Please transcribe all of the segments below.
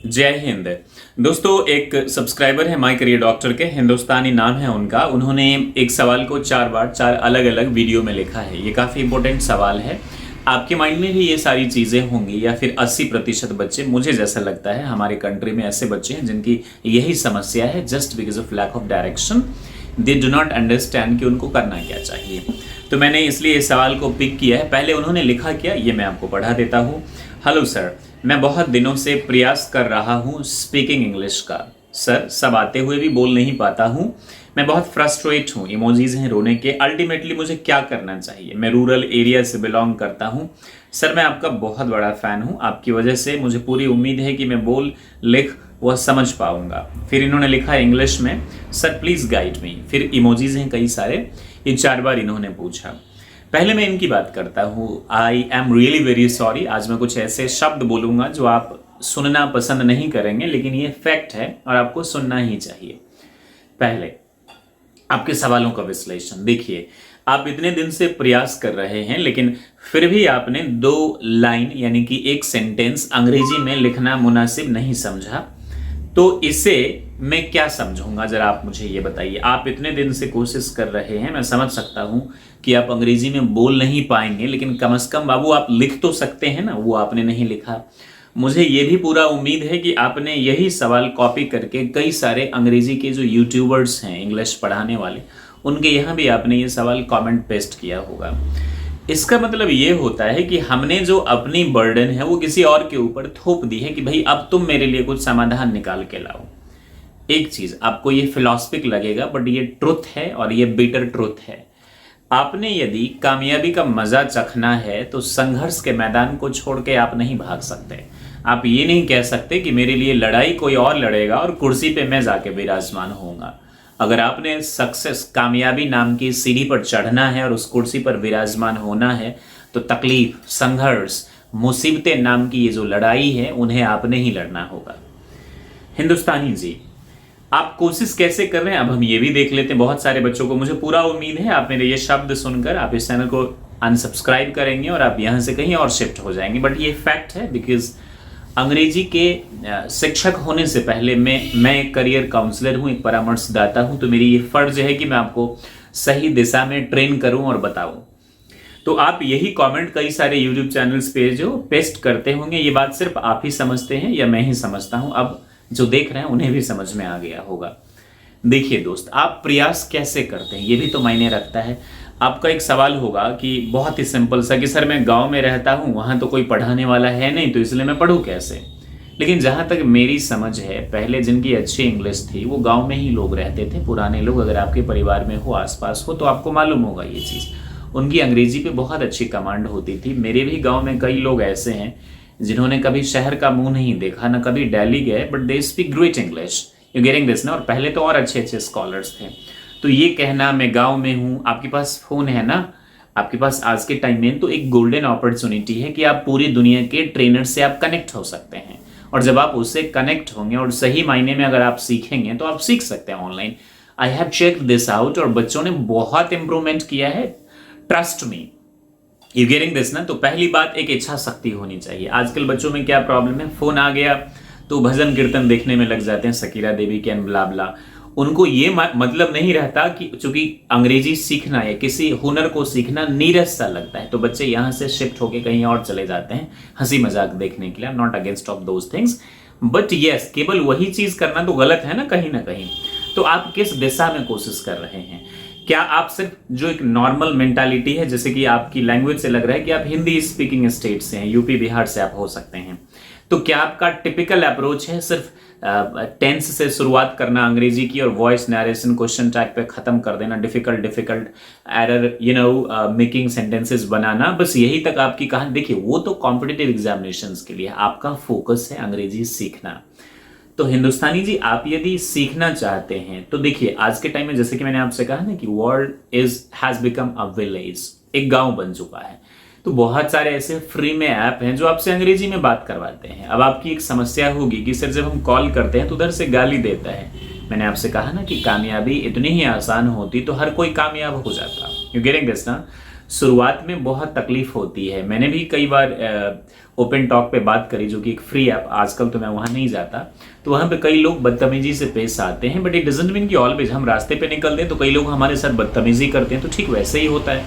जय हिंद। दोस्तों, एक सब्सक्राइबर है माय करियर डॉक्टर के, हिंदुस्तानी नाम है उनका। उन्होंने एक सवाल को 4 बार 4 अलग अलग वीडियो में लिखा है। ये काफ़ी इंपॉर्टेंट सवाल है। आपके माइंड में भी ये सारी चीज़ें होंगी, या फिर 80% बच्चे, मुझे जैसा लगता है हमारे कंट्री में ऐसे बच्चे हैं जिनकी यही समस्या है। Just because of lack of direction they do not understand कि उनको करना क्या चाहिए। तो मैंने इसलिए इस सवाल को पिक किया है। पहले उन्होंने लिखा क्या, ये मैं आपको पढ़ा देता हूँ। हेलो सर, मैं बहुत दिनों से प्रयास कर रहा हूँ स्पीकिंग इंग्लिश का। सर, सब आते हुए भी बोल नहीं पाता हूँ। मैं बहुत फ्रस्ट्रेट हूँ। इमोजीज हैं रोने के। अल्टीमेटली मुझे क्या करना चाहिए? मैं रूरल एरिया से बिलोंग करता हूँ। सर, मैं आपका बहुत बड़ा फ़ैन हूँ। आपकी वजह से मुझे पूरी उम्मीद है कि मैं बोल लिख वह समझ पाऊंगा। फिर इन्होंने लिखा इंग्लिश में, सर प्लीज़ गाइड मी। फिर इमोजीज हैं कई सारे। ये 4 बार इन्होंने पूछा। पहले मैं इनकी बात करता हूँ। I am really very sorry. आज मैं कुछ ऐसे शब्द बोलूँगा जो आप सुनना पसंद नहीं करेंगे, लेकिन ये फैक्ट है और आपको सुनना ही चाहिए। पहले आपके सवालों का विश्लेषण देखिए। आप इतने दिन से प्रयास कर रहे हैं, लेकिन फिर भी आपने 2 लाइन यानी कि एक सेंटेंस अंग्रेजी में लिखना मुनासिब नहीं समझा। तो इसे मैं क्या समझूंगा, जरा आप मुझे ये बताइए। आप इतने दिन से कोशिश कर रहे हैं, मैं समझ सकता हूं कि आप अंग्रेजी में बोल नहीं पाएंगे, लेकिन कम से कम बाबू आप लिख तो सकते हैं ना। वो आपने नहीं लिखा। मुझे ये भी पूरा उम्मीद है कि आपने यही सवाल कॉपी करके कई सारे अंग्रेजी के जो यूट्यूबर्स हैं इंग्लिश पढ़ाने वाले, उनके यहाँ भी आपने ये सवाल कमेंट पेस्ट किया होगा। इसका मतलब ये होता है कि हमने जो अपनी बर्डन है वो किसी और के ऊपर थोप दी है कि भाई अब तुम मेरे लिए कुछ समाधान निकाल के लाओ। एक चीज आपको ये फिलॉसफिक लगेगा, बट ये ट्रुथ है और ये बिटर ट्रुथ है। आपने यदि कामयाबी का मजा चखना है तो संघर्ष के मैदान को छोड़ के आप नहीं भाग सकते। आप ये नहीं कह सकते कि मेरे लिए लड़ाई कोई और लड़ेगा और कुर्सी पे मैं जाके विराजमान होऊंगा। अगर आपने सक्सेस, कामयाबी नाम की सीढ़ी पर चढ़ना है और उस कुर्सी पर विराजमान होना है, तो तकलीफ, संघर्ष, मुसीबतें नाम की ये जो लड़ाई है, उन्हें आपने ही लड़ना होगा। हिंदुस्तानी जी, आप कोशिश कैसे कर रहे हैं अब हम ये भी देख लेते हैं। बहुत सारे बच्चों को मुझे पूरा उम्मीद है आप मेरे ये शब्द सुनकर आप इस चैनल को अनसब्सक्राइब करेंगे और आप यहां से कहीं और शिफ्ट हो जाएंगे। बट ये फैक्ट है, बिकॉज अंग्रेजी के शिक्षक होने से पहले मैं एक करियर काउंसलर हूं, एक परामर्शदाता हूं। तो मेरी ये फर्ज है कि मैं आपको सही दिशा में ट्रेन करूं और बताऊं। तो आप यही कमेंट कई सारे यूट्यूब चैनल्स पे जो पेस्ट करते होंगे, ये बात सिर्फ आप ही समझते हैं या मैं ही समझता हूं? अब जो देख रहे हैं उन्हें भी समझ में आ गया होगा। देखिए दोस्त, आप प्रयास कैसे करते हैं ये भी तो मायने रखता है। आपका एक सवाल होगा कि बहुत ही सिंपल सा कि सर मैं गांव में रहता हूं, वहां तो कोई पढ़ाने वाला है नहीं, तो इसलिए मैं पढ़ूं कैसे? लेकिन जहां तक मेरी समझ है, पहले जिनकी अच्छी इंग्लिश थी वो गांव में ही लोग रहते थे, पुराने लोग। अगर आपके परिवार में हो, आसपास हो, तो आपको मालूम होगा ये चीज़। उनकी अंग्रेजी पे बहुत अच्छी कमांड होती थी। मेरे भी गाँव में कई लोग ऐसे हैं जिन्होंने कभी शहर का मुंह नहीं देखा, ना कभी दिल्ली गए, but they speak great English. You getting this ना? और पहले तो और अच्छे अच्छे स्कॉलर्स थे। तो ये कहना मैं गांव में हूं, आपके पास फोन है ना, आपके पास आज के टाइम में तो एक गोल्डन अपॉर्चुनिटी है कि आप पूरी दुनिया के ट्रेनर से आप कनेक्ट हो सकते हैं। और जब आप उससे कनेक्ट होंगे और सही मायने में अगर आप सीखेंगे तो आप सीख सकते हैं online. I have check this out और बच्चों ने बहुत इंप्रूवमेंट किया है, trust me. You getting this ना? तो पहली बात, एक इच्छा शक्ति होनी चाहिए। आजकल बच्चों में क्या प्रॉब्लम है, फोन आ गया तो भजन कीर्तन देखने में लग जाते हैं, सकीरा देवी के ब्ला ब्ला। उनको ये मतलब नहीं रहता कि चूंकि अंग्रेजी सीखना या किसी हुनर को सीखना नीरस सा लगता है, तो बच्चे यहां से शिफ्ट होके कहीं और चले जाते हैं हंसी मजाक देखने के लिए। Not against of those things, but yes, केवल वही चीज करना तो गलत है ना कहीं ना कहीं। तो आप किस दिशा में कोशिश कर रहे हैं? क्या आप सिर्फ जो एक नॉर्मल मेंटालिटी है, जैसे कि आपकी लैंग्वेज से लग रहा है कि आप हिंदी स्पीकिंग स्टेट से हैं, यूपी बिहार से आप हो सकते हैं, तो क्या आपका टिपिकल अप्रोच है सिर्फ टेंस से शुरुआत करना अंग्रेजी की और वॉइस नरेशन क्वेश्चन टाइप पे खत्म कर देना, डिफिकल्ट एरर मेकिंग सेंटेंसेस बनाना, बस यही तक आपकी कहानी? देखिए, वो तो कॉम्पिटिटिव एग्जामिनेशंस के लिए, आपका फोकस है अंग्रेजी सीखना। तो हिंदुस्तानी जी, आप यदि सीखना चाहते हैं तो देखिए, आज के टाइम में जैसे कि मैंने आपसे कहा ना कि world has become a village, एक गांव बन चुका है। तो बहुत सारे ऐसे फ्री में ऐप हैं जो आपसे अंग्रेजी में बात करवाते हैं। अब आपकी एक समस्या होगी कि सर जब हम कॉल करते हैं तो उधर से गाली देता है। मैंने आपसे कहा ना कि कामयाबी इतनी ही आसान होती तो हर कोई कामयाब हो जाता। यू गेटिंग दिस ना? शुरुआत में बहुत तकलीफ होती है। मैंने भी कई बार ओपन टॉक पे बात करी, जो कि एक फ्री ऐप, आजकल तो मैं वहां नहीं जाता, तो वहां पे कई लोग बदतमीजी से पेश आते हैं, बट इट डजंट मीन कि ऑलवेज हम रास्ते पे निकलते हैं तो कई लोग हमारे साथ बदतमीजी करते हैं, तो ठीक वैसे ही होता है।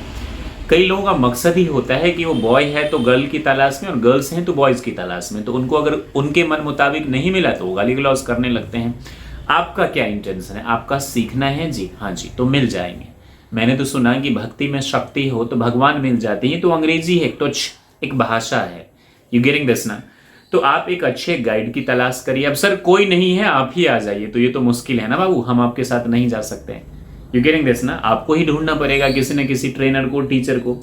कई लोगों का मकसद ही होता है कि वो बॉय है तो गर्ल की तलाश में और गर्ल्स हैं तो बॉयज की तलाश में, तो उनको अगर उनके मन मुताबिक नहीं मिला तो वो गाली गलौज करने लगते हैं। आपका क्या इंटेंशन है? आपका सीखना है जी, हाँ जी, तो मिल जाएंगे। मैंने तो सुना कि भक्ति में शक्ति हो तो भगवान मिल जाते हैं, तो अंग्रेजी है, तो एक भाषा है। यू गेटिंग दिस ना? तो आप एक अच्छे गाइड की तलाश करिए। अब सर कोई नहीं है, आप ही आ जाइए, तो ये तो मुश्किल है ना बाबू, हम आपके साथ नहीं जा सकते हैं। यू गेटिंग दिस ना? आपको ही ढूंढना पड़ेगा किसी न किसी ट्रेनर को, टीचर को।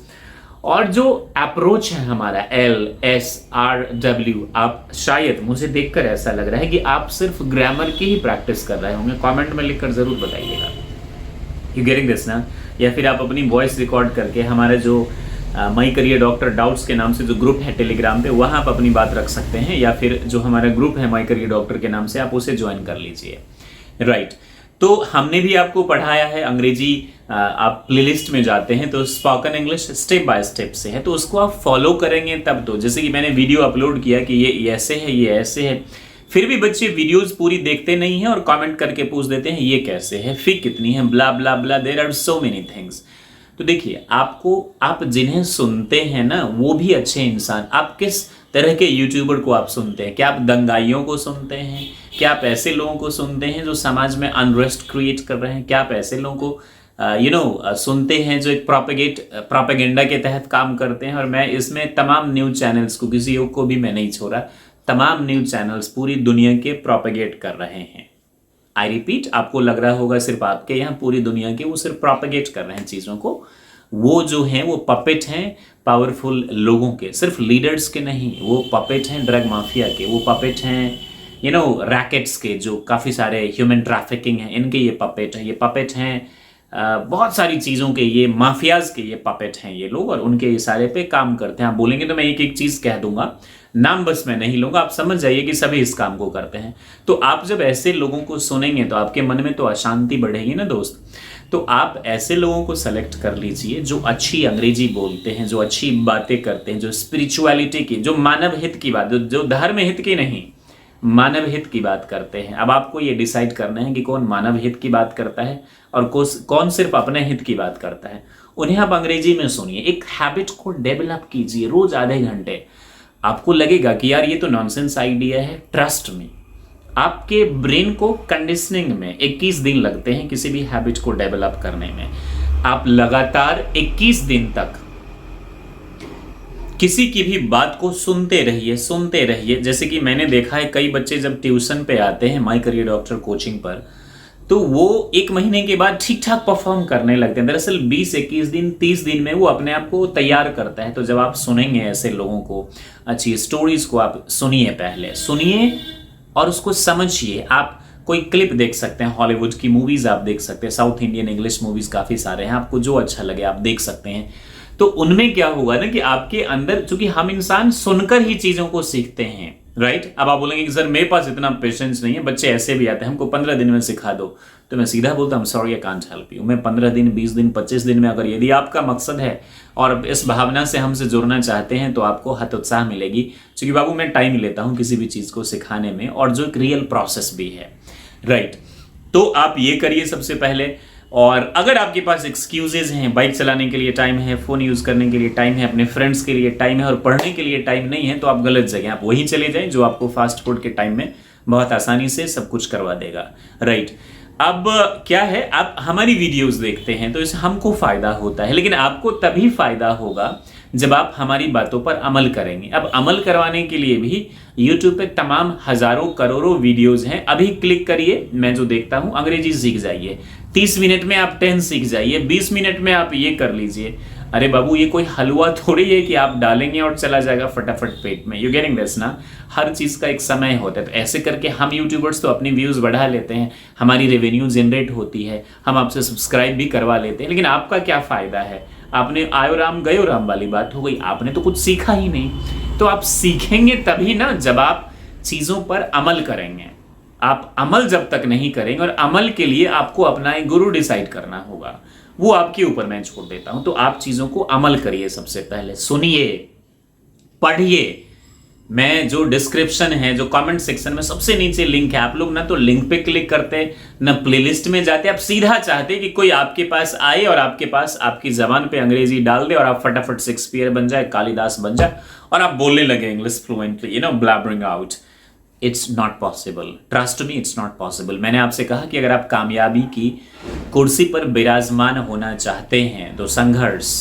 और जो अप्रोच है हमारा LSRW, आप शायद, मुझे देखकर ऐसा लग रहा है कि आप सिर्फ ग्रामर की ही प्रैक्टिस कर रहे होंगे। कमेंट में लिखकर जरूर बताइएगा। यू गेटिंग दिस ना? या फिर आप अपनी वॉइस रिकॉर्ड करके हमारा जो माई करियर डॉक्टर डाउट्स के नाम से जो ग्रुप है टेलीग्राम पे, वहां आप अपनी बात रख सकते हैं, या फिर जो हमारा ग्रुप है माई करियर डॉक्टर के नाम से, आप उसे ज्वाइन कर लीजिए। राइट, तो हमने भी आपको पढ़ाया है अंग्रेजी। आप प्लेलिस्ट में जाते हैं तो spoken English step by step से है, तो उसको आप फॉलो करेंगे तब तो। जैसे कि मैंने वीडियो अपलोड किया कि ये ऐसे है, ये ऐसे है, फिर भी बच्चे वीडियोस पूरी देखते नहीं हैं और कमेंट करके पूछ देते हैं ये कैसे है, फी कितनी है, blah blah blah, there are so many things. तो देखिए, आप जिन्हें सुनते हैं ना, वो भी अच्छे इंसान। आप किस तरह के यूट्यूबर को आप सुनते हैं? क्या आप दंगाइयों को सुनते हैं? क्या आप ऐसे लोगों को सुनते हैं जो समाज में अनरेस्ट क्रिएट कर रहे हैं? क्या आप ऐसे लोगों को सुनते हैं जो एक प्रोपेगेंडा के तहत काम करते हैं? और मैं इसमें तमाम न्यूज चैनल्स को, किसी एक को भी मैं नहीं छोड़ा, तमाम न्यूज चैनल्स पूरी दुनिया के प्रोपेगेट कर रहे हैं। आई रिपीट, आपको लग रहा होगा सिर्फ आपके यहाँ, पूरी दुनिया के वो सिर्फ प्रोपेगेट कर रहे हैं चीज़ों को। वो जो हैं वो पपेट हैं पावरफुल लोगों के, सिर्फ लीडर्स के नहीं। वो पपेट हैं ड्रग माफिया के, वो पपेट हैं रैकेट्स के, जो काफ़ी सारे ह्यूमन ट्रैफिकिंग हैं, इनके ये पपेट हैं। ये पपेट हैं बहुत सारी चीज़ों के, ये माफियाज के ये पपेट हैं ये लोग, और उनके इशारे पे काम करते हैं। आप बोलेंगे तो मैं एक एक चीज़ कह दूंगा, नाम बस मैं नहीं लूंगा, आप समझ जाइए कि सभी इस काम को करते हैं। तो आप जब ऐसे लोगों को सुनेंगे तो आपके मन में तो अशांति बढ़ेगी ना दोस्त। तो आप ऐसे लोगों को सेलेक्ट कर लीजिए जो अच्छी अंग्रेजी बोलते हैं, जो अच्छी बातें करते हैं, जो स्पिरिचुअलिटी की, जो मानव हित की बात, जो धर्म हित की नहीं, मानव हित की बात करते हैं। अब आपको ये डिसाइड करना है कि कौन मानव हित की बात करता है और कौन सिर्फ अपने हित की बात करता है। उन्हें आप अंग्रेजी में सुनिए, एक हैबिट को डेवलप कीजिए रोज आधे घंटे। आपको लगेगा कि यार ये तो नॉनसेंस आइडिया है, ट्रस्ट में आपके ब्रेन को कंडीशनिंग में 21 दिन लगते हैं किसी भी हैबिट को डेवलप करने में। आप लगातार 21 दिन तक किसी की भी बात को सुनते रहिए। जैसे कि मैंने देखा है कई बच्चे जब ट्यूशन पे आते हैं माई करियर डॉक्टर कोचिंग पर, तो वो 1 महीने के बाद ठीक ठाक परफॉर्म करने लगते हैं। दरअसल 20, 21 दिन, 30 दिन में वो अपने आप को तैयार करता है। तो जब आप सुनेंगे ऐसे लोगों को, अच्छी स्टोरीज को आप सुनिए, पहले सुनिए और उसको समझिए। आप कोई क्लिप देख सकते हैं, हॉलीवुड की मूवीज आप देख सकते हैं, साउथ इंडियन इंग्लिश मूवीज काफ़ी सारे हैं, आपको जो अच्छा लगे आप देख सकते हैं। तो उनमें क्या होगा ना कि आपके अंदर, चूंकि हम इंसान सुनकर ही चीज़ों को सीखते हैं, राइट। अब आप बोलेंगे कि सर मेरे पास इतना पेशेंस नहीं है, बच्चे ऐसे भी आते हैं हमको 15 दिन में सिखा दो, तो मैं सीधा बोलता हूँ sorry I can't help you. मैं 15 दिन, 20 दिन, 25 दिन में, अगर यदि आपका मकसद है और इस भावना से हमसे जुड़ना चाहते हैं तो आपको हतोत्साह मिलेगी, क्योंकि बाबू मैं टाइम लेता हूँ किसी भी चीज़ को सिखाने में, और जो एक रियल प्रोसेस भी है, राइट। तो आप ये करिए सबसे पहले। और अगर आपके पास एक्सक्यूजेज हैं, बाइक चलाने के लिए टाइम है, फोन यूज करने के लिए टाइम है, अपने फ्रेंड्स के लिए टाइम है और पढ़ने के लिए टाइम नहीं है, तो आप गलत जगह, आप वहीं चले जाएं जो आपको फास्ट फूड के टाइम में बहुत आसानी से सब कुछ करवा देगा, राइट। अब क्या है, आप हमारी वीडियोस देखते हैं तो इससे हमको फायदा होता है, लेकिन आपको तभी फायदा होगा जब आप हमारी बातों पर अमल करेंगे। अब अमल करवाने के लिए भी YouTube पे तमाम हजारों करोड़ों वीडियोस हैं। अभी क्लिक करिए, मैं जो देखता हूं, अंग्रेजी सीख जाइए। 30 मिनट में आप 10 सीख जाइए, 20 मिनट में आप ये कर लीजिए। अरे बाबू, ये कोई हलवा थोड़ी है कि आप डालेंगे और चला जाएगा फटाफट पेट में। यू गेटिंग दिस ना? हर चीज का एक समय होता है। तो ऐसे करके हम यूट्यूबर्स तो अपनी व्यूज बढ़ा लेते हैं, हमारी रेवेन्यू जनरेट होती है, हम आपसे सब्सक्राइब भी करवा लेते हैं, लेकिन आपका क्या फायदा है? आपने आयो राम गयो राम वाली बात हो गई, आपने तो कुछ सीखा ही नहीं। तो आप सीखेंगे तभी ना जब आप चीजों पर अमल करेंगे। आप अमल जब तक नहीं करेंगे, और अमल के लिए आपको अपना एक गुरु डिसाइड करना होगा। वो आपके ऊपर मैं छोड़ देता हूं। तो आप चीजों को अमल करिए, सबसे पहले सुनिए, पढ़िए। मैं जो डिस्क्रिप्शन है, जो कमेंट सेक्शन में सबसे नीचे लिंक है, आप लोग ना तो लिंक पे क्लिक करते, ना प्लेलिस्ट में जाते, आप सीधा चाहते कि कोई आपके पास आए और आपके पास आपकी जबान पे अंग्रेजी डाल दे और आप फटाफट शेक्सपियर बन जाए, कालिदास बन जाए और आप बोलने लगे English fluently, blabbering out. It's not possible, trust me, it's not possible. मैंने आपसे कहा कि अगर आप कामयाबी की कुर्सी पर विराजमान होना चाहते हैं तो संघर्ष,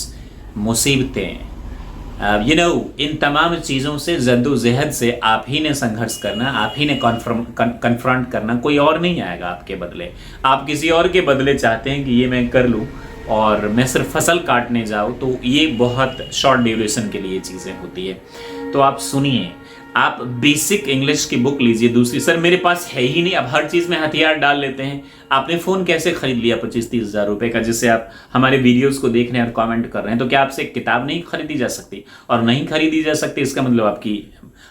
मुसीबतें, इन तमाम चीज़ों से, जद्दोजहद से आप ही ने संघर्ष करना, आप ही ने कन्फ्रंट करना, कोई और नहीं आएगा आपके बदले। आप किसी और के बदले चाहते हैं कि ये मैं कर लूँ और मैं सिर्फ फसल काटने जाऊँ, तो ये बहुत शॉर्ट ड्यूरेशन के लिए चीज़ें होती है। तो आप सुनिए, आप बेसिक इंग्लिश की बुक लीजिए। दूसरी, सर मेरे पास है ही नहीं, अब हर चीज़ में हथियार डाल लेते हैं। आपने फ़ोन कैसे खरीद लिया 25-30 हज़ार रुपये का, जिससे आप हमारे वीडियोस को देख रहे हैं और कमेंट कर रहे हैं? तो क्या आपसे एक किताब नहीं खरीदी जा सकती? और नहीं खरीदी जा सकती इसका मतलब आपकी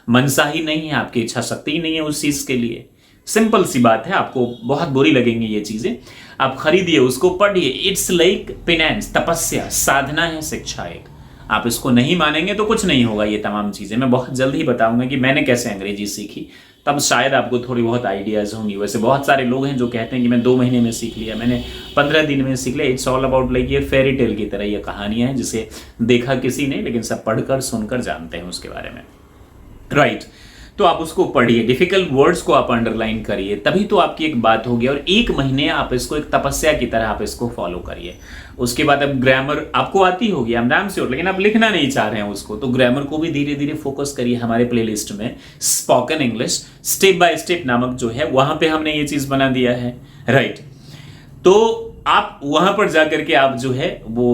मनसा ही नहीं है, आपकी इच्छा शक्ति ही नहीं है उस चीज़ के लिए। सिंपल सी बात है, आपको बहुत बुरी लगेंगी ये चीज़ें। आप खरीदिए, उसको पढ़िए। इट्स लाइक पेनेंस, तपस्या, साधना है शिक्षा एक। आप इसको नहीं मानेंगे तो कुछ नहीं होगा। ये तमाम चीज़ें मैं बहुत जल्द ही बताऊंगा कि मैंने कैसे अंग्रेजी सीखी, तब शायद आपको थोड़ी बहुत आइडियाज़ होंगी। वैसे बहुत सारे लोग हैं जो कहते हैं कि मैं 2 महीने में सीख लिया, मैंने 15 दिन में सीख लिया। इट्स ऑल अबाउट लाइक ये फेरी टेल की तरह ये कहानियाँ हैं जिसे देखा किसी ने, लेकिन सब पढ़कर सुनकर जानते हैं उसके बारे में, राइट। तो आप उसको पढ़िए, डिफिकल्ट वर्ड्स को आप अंडरलाइन करिए, तभी तो आपकी एक बात होगी। और 1 महीने आप इसको एक तपस्या की तरह आप इसको फॉलो करिए। उसके बाद अब ग्रामर आपको आती होगी, आई एम डैम श्योर, लेकिन आप लिखना नहीं चाह रहे हैं उसको, तो ग्रामर को भी धीरे धीरे फोकस करिए। हमारे प्लेलिस्ट में spoken English step by step नामक जो है, वहां पे हमने ये चीज बना दिया है, राइट। तो आप वहां पर जाकर के आप जो है वो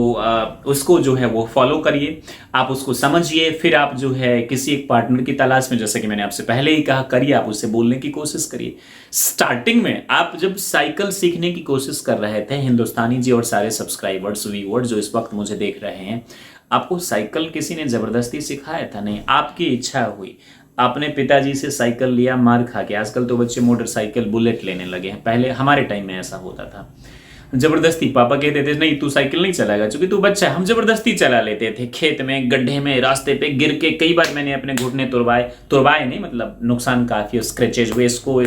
उसको जो है वो फॉलो करिए, आप उसको समझिए। फिर आप जो है किसी एक पार्टनर की तलाश में, जैसे कि मैंने आपसे पहले ही कहा, करिए, आप उससे बोलने की कोशिश करिए। स्टार्टिंग में आप जब साइकिल सीखने की कोशिश कर रहे थे, हिंदुस्तानी जी और सारे सब्सक्राइबर्स, व्यूअर्स जो इस वक्त मुझे देख रहे हैं, आपको साइकिल किसी ने जबरदस्ती सिखाया था? नहीं, आपकी इच्छा हुई। आपने पिताजी से साइकिल लिया मार खा के। आजकल तो बच्चे मोटरसाइकिल, बुलेट लेने लगे हैं, पहले हमारे टाइम में ऐसा होता था। जबरदस्ती पापा कहते थे नहीं तू साइकिल नहीं चलाएगा क्योंकि तू बच्चा है, हम जबरदस्ती चला लेते थे, खेत में, गड्ढे में, रास्ते पे गिर के कई बार मैंने अपने घुटने तुड़वाए नहीं, मतलब नुकसान काफी, स्क्रैचेज हुए। इसको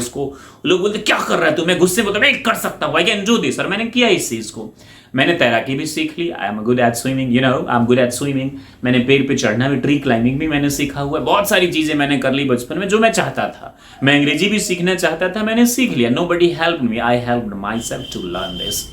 लोग बोलते क्या कर रहा है तू? मैं गुस्से में बोलता मैं कर सकता हूँ, आई कैन डू दिस। और मैंने किया इस चीज को। मैंने तैराकी भी सीख ली, I am good at swimming, I am good at swimming. मैंने पेड़ पे चढ़ना भी, ट्री क्लाइंबिंग भी मैंने सीखा हुआ है। बहुत सारी चीजें मैंने कर ली बचपन में जो मैं चाहता था। मैं अंग्रेजी भी सीखना चाहता था, मैंने सीख लिया। Nobody helped me, I helped myself to learn this.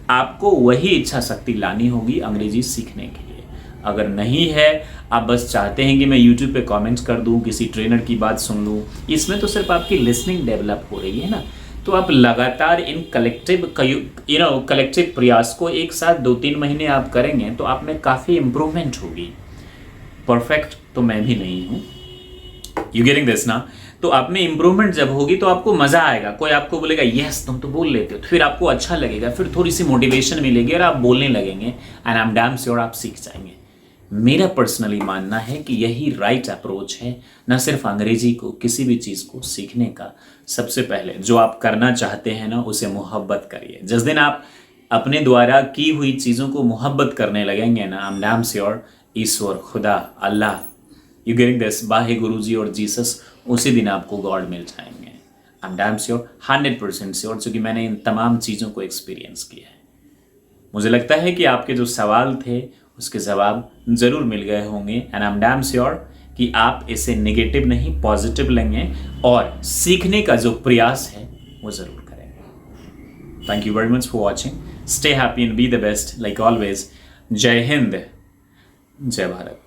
आपको वही इच्छा शक्ति लानी होगी अंग्रेजी सीखने के लिए। अगर नहीं है, आप बस चाहते हैं कि मैं YouTube पे कमेंट्स कर दूं, किसी ट्रेनर की बात सुन लूं, इसमें तो सिर्फ आपकी लिसनिंग डेवलप हो रही है ना। तो आप लगातार इन कलेक्टिव प्रयास को एक साथ 2-3 महीने आप करेंगे तो आप में काफ़ी इम्प्रूवमेंट होगी। परफेक्ट तो मैं भी नहीं हूँ, यू गेटिंग दिस ना। तो आप में इंप्रूवमेंट जब होगी तो आपको मजा आएगा। कोई आपको बोलेगा यस तुम तो बोल लेते हो, तो फिर आपको अच्छा लगेगा, फिर थोड़ी सी मोटिवेशन मिलेगी और आप बोलने लगेंगे। And I am damn sure आप सीख जाएंगे। मेरा पर्सनली मानना है कि यही राइट अप्रोच है, न सिर्फ अंग्रेजी को, किसी भी चीज़ को सीखने का। सबसे पहले जो आप करना चाहते हैं ना, उसे मोहब्बत करिए। जिस दिन आप अपने द्वारा की हुई चीज़ों को मोहब्बत करने लगेंगे ना, आई एम डैम श्योर ईश्वर, खुदा, अल्लाह, यू गेटिंग दिस, बाहे गुरुजी और जीसस, उसी दिन आपको गॉड मिल जाएंगे। I am damn sure, 100% sure, क्योंकि मैंने इन तमाम चीज़ों को एक्सपीरियंस किया है। मुझे लगता है कि आपके जो सवाल थे उसके जवाब जरूर मिल गए होंगे। And I am damn sure कि आप इसे नेगेटिव नहीं पॉजिटिव लेंगे और सीखने का जो प्रयास है वो जरूर करेंगे। Thank you very much for watching. Stay happy and be the best like always. जय हिंद, जय भारत।